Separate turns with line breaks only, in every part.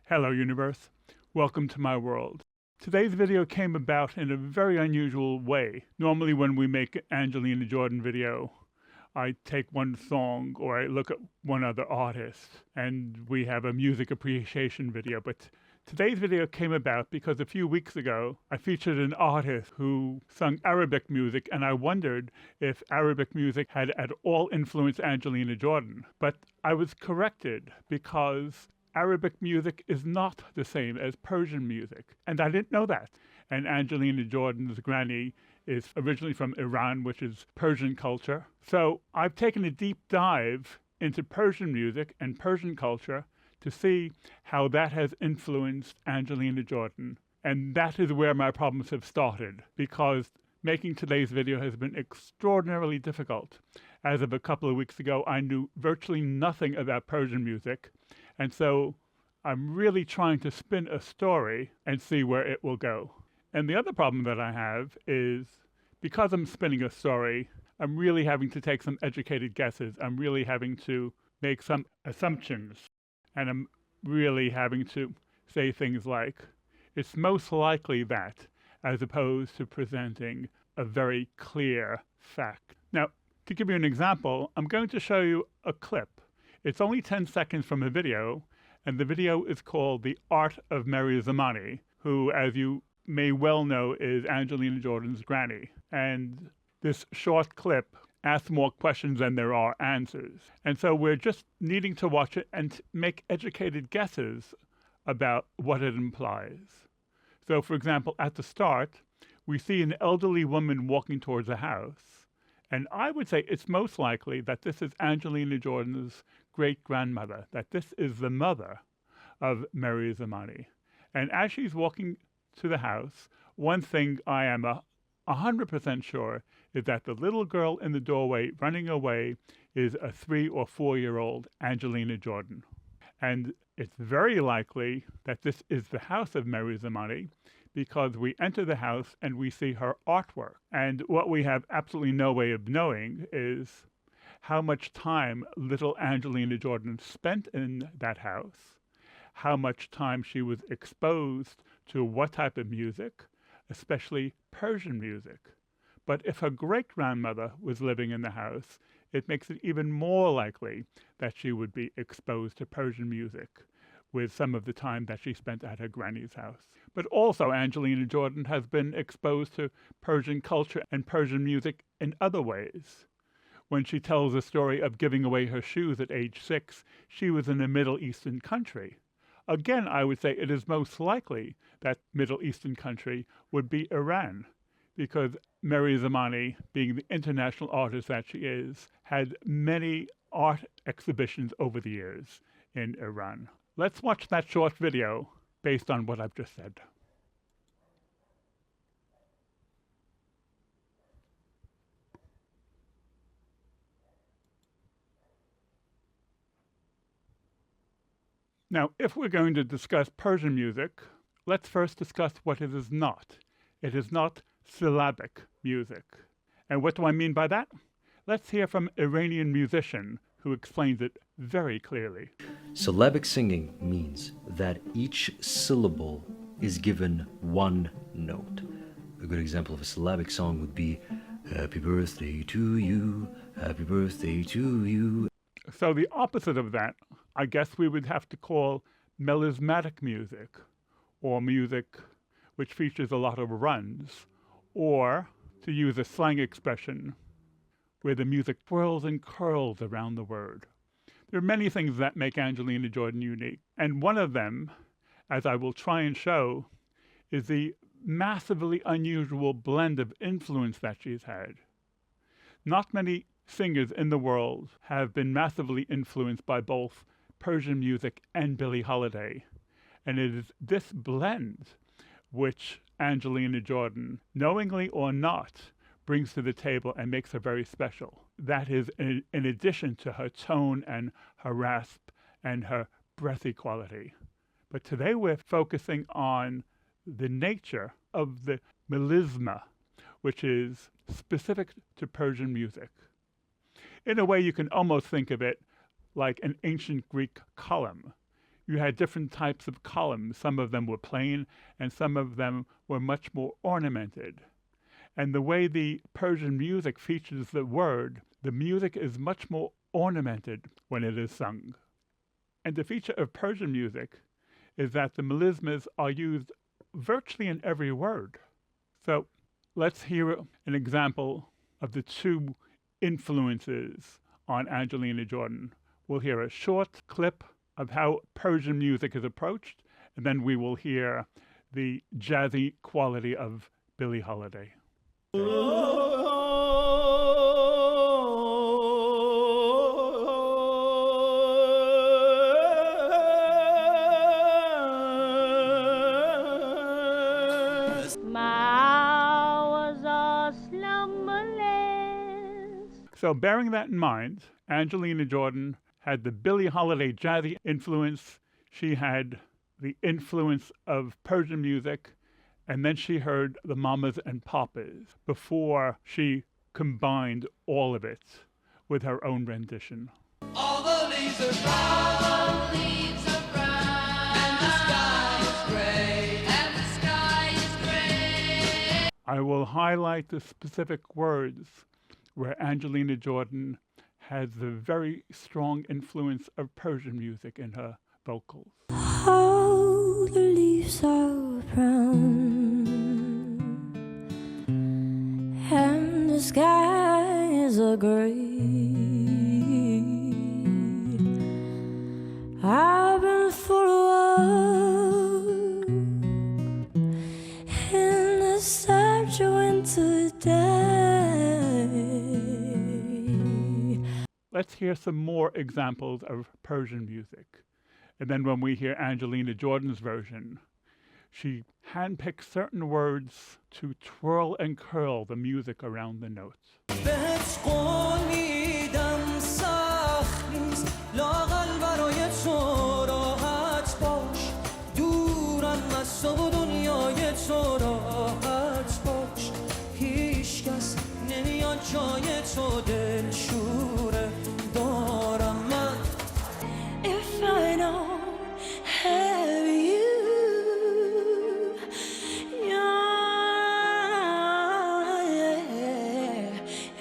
Hello universe, welcome to my world. Today's video came about in a very unusual way. Normally when we make an Angelina Jordan video, I take one song or I look at one other artist and we have a music appreciation video. But today's video came about because a few weeks ago I featured an artist who sung Arabic music, and I wondered if Arabic music had at all influenced Angelina Jordan. But I was corrected because Arabic music is not the same as Persian music, and I didn't know that. And Angelina Jordan's granny is originally from Iran, which is Persian culture. So I've taken a deep dive into Persian music and Persian culture to see how that has influenced Angelina Jordan. And that is where my problems have started, because making today's video has been extraordinarily difficult. As of a couple of weeks ago, I knew virtually nothing about Persian music, and so I'm really trying to spin a story and see where it will go. And the other problem that I have is, because I'm spinning a story, I'm really having to take some educated guesses. I'm really having to make some assumptions. And I'm really having to say things like, it's most likely that, as opposed to presenting a very clear fact. Now, to give you an example, I'm going to show you a clip. It's only 10 seconds from a video, and the video is called The Art of Melismatic, who, as you may well know, is Angelina Jordan's granny. And this short clip asks more questions than there are answers. And so we're just needing to watch it and make educated guesses about what it implies. So, for example, at the start, we see an elderly woman walking towards a house. And I would say it's most likely that this is Angelina Jordan's great-grandmother, that this is the mother of Melismatic. And as she's walking to the house, one thing I am 100% sure is that the little girl in the doorway running away is a 3 or 4-year-old Angelina Jordan. And it's very likely that this is the house of Melismatic, because we enter the house and we see her artwork. And what we have absolutely no way of knowing is how much time little Angelina Jordan spent in that house, how much time she was exposed to what type of music, especially Persian music. But if her great-grandmother was living in the house, it makes it even more likely that she would be exposed to Persian music with some of the time that she spent at her granny's house. But also Angelina Jordan has been exposed to Persian culture and Persian music in other ways. When she tells the story of giving away her shoes at age 6, she was in a Middle Eastern country. Again, I would say it is most likely that Middle Eastern country would be Iran, because Melismatic, being the international artist that she is, had many art exhibitions over the years in Iran. Let's watch that short video based on what I've just said. Now, if we're going to discuss Persian music, let's first discuss what it is not. It is not syllabic music. And what do I mean by that? Let's hear from an Iranian musician who explains it very clearly.
Syllabic singing means that each syllable is given one note. A good example of a syllabic song would be, "Happy birthday to you, happy birthday to you."
So the opposite of that, I guess we would have to call melismatic music, or music which features a lot of runs, or, to use a slang expression, where the music twirls and curls around the word. There are many things that make Angelina Jordan unique, and one of them, as I will try and show, is the massively unusual blend of influence that she's had. Not many singers in the world have been massively influenced by both Persian music and Billie Holiday, and it is this blend which Angelina Jordan, knowingly or not, brings to the table and makes her very special. That is in addition to her tone and her rasp and her breathy quality. But today we're focusing on the nature of the melisma, which is specific to Persian music. In a way, you can almost think of it like an ancient Greek column. you had different types of columns. Some of them were plain, and some of them were much more ornamented. And the way the Persian music features the word, the music is much more ornamented when it is sung. And the feature of Persian music is that the melismas are used virtually in every word. So let's hear an example of the two influences on Angelina Jordan. We'll hear a short clip of how Persian music is approached, and then we will hear the jazzy quality of Billie Holiday. So bearing that in mind, Angelina Jordan had the Billie Holiday jazzy influence, she had the influence of Persian music, and then she heard the Mamas and Papas before she combined all of it with her own rendition.
All the leaves are brown, and the sky is gray, and the sky is gray.
I will highlight the specific words where Angelina Jordan has the very strong influence of Persian music in her vocals.
All the leaves are brown, and the skies are gray. I've been for a walk in the such a winter day.
Let's hear some more examples of Persian music. And then when we hear Angelina Jordan's version, she handpicks certain words to twirl and curl the music around the notes.
If I don't have you, yeah.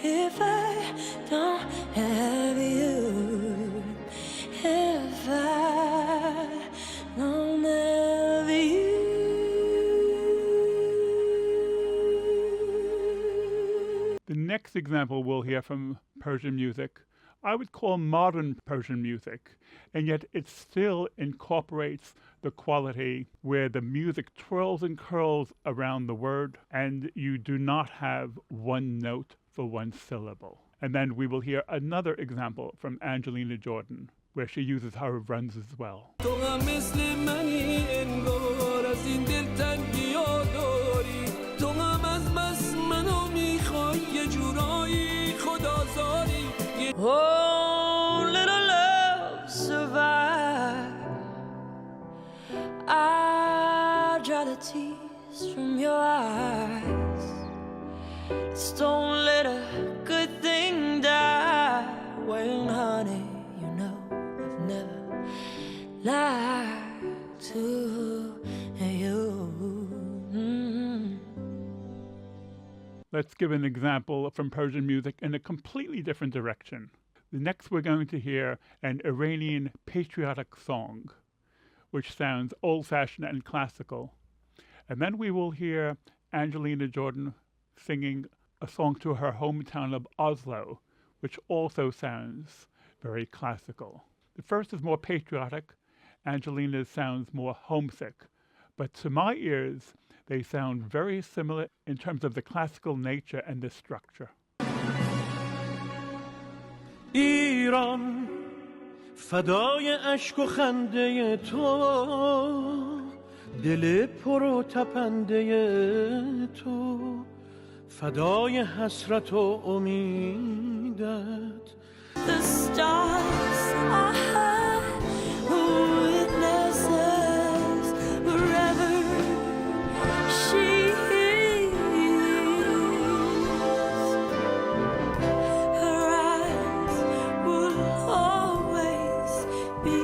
If I don't have you, if I don't have you.
The next example we'll hear from Persian music, I would call modern Persian music, and yet it still incorporates the quality where the music twirls and curls around the word, and you do not have one note for one syllable. And then we will hear another example from Angelina Jordan, where she uses her runs as well.
Oh, little love, survive. I dry the tears from your eyes. Just don't let a good thing die. Well, honey, you know I've never lied to you.
Let's give an example from Persian music in a completely different direction. Next, we're going to hear an Iranian patriotic song, which sounds old-fashioned and classical. And then we will hear Angelina Jordan singing a song to her hometown of Oslo, which also sounds very classical. The first is more patriotic. Angelina's sounds more homesick. But to my ears, they sound very similar in terms of the classical nature and the structure.
ایران فدای اشک و خنده تو دل پر و تپنده تو فدای حسرت و امیدت
The stars are high, witnesses wherever she is. Her eyes will always be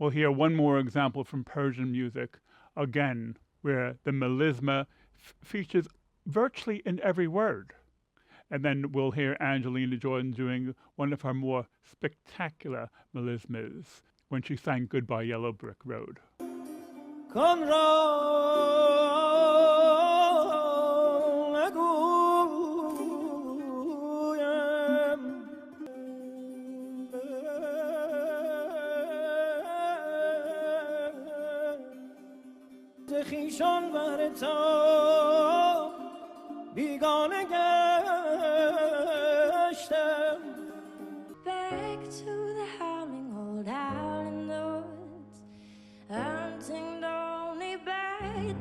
We'll hear one more example from Persian music, again, where the melisma features virtually in every word. And then we'll hear Angelina Jordan doing one of her more spectacular melismas when she sang Goodbye Yellow Brick Road.
خویشان بهر تو بیگانه گشتم.
Back to the howling old owl in the woods, hunting only back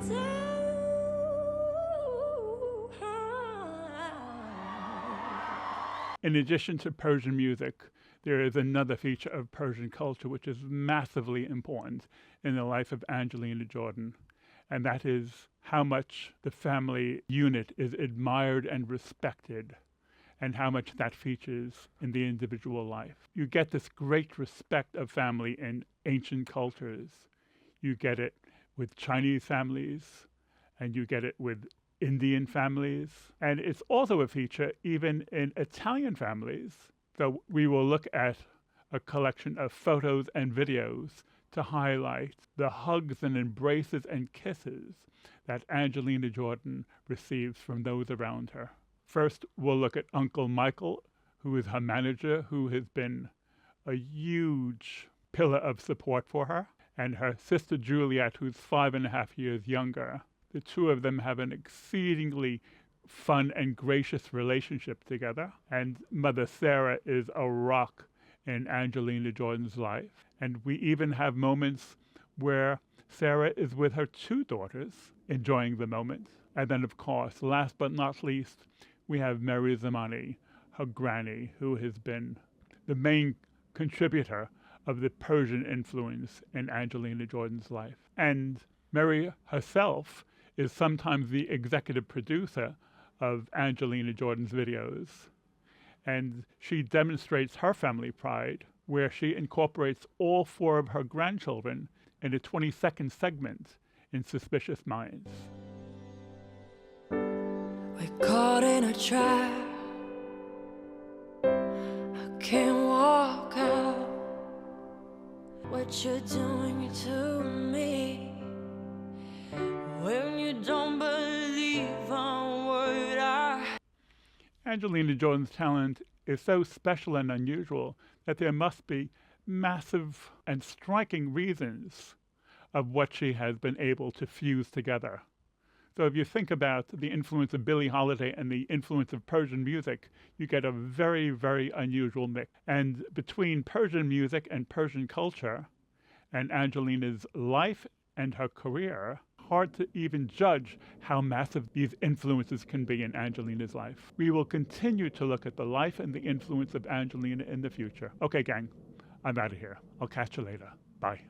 In addition to Persian music, there is another feature of Persian culture which is massively important in the life of Angelina Jordan, and that is how much the family unit is admired and respected, and how much that features in the individual life. You get this great respect of family in ancient cultures. You get it with Chinese families, and you get it with Indian families, and it's also a feature even in Italian families. So we will look at a collection of photos and videos to highlight the hugs and embraces and kisses that Angelina Jordan receives from those around her. First, we'll look at Uncle Michael, who is her manager, who has been a huge pillar of support for her, and her sister Juliet, who's 5.5 years younger. The two of them have an exceedingly fun and gracious relationship together, and Mother Sarah is a rock in Angelina Jordan's life. And we even have moments where Sarah is with her two daughters, enjoying the moment. And then, of course, last but not least, we have Melismatic, her granny, who has been the main contributor of the Persian influence in Angelina Jordan's life. And Mary herself is sometimes the executive producer of Angelina Jordan's videos. And she demonstrates her family pride, where she incorporates all 4 of her grandchildren in a 20-second segment in Suspicious Minds.
We're caught in a trap. I can't walk out. What you're doing to me, when you don't believe a word I...
Angelina Jordan's talent is so special and unusual that there must be massive and striking reasons of what she has been able to fuse together. So if you think about the influence of Billie Holiday and the influence of Persian music, you get a very, very unusual mix. And between Persian music and Persian culture and Angelina's life and her career, hard to even judge how massive these influences can be in Angelina's life. We will continue to look at the life and the influence of Angelina in the future. Okay, gang, I'm out of here. I'll catch you later. Bye.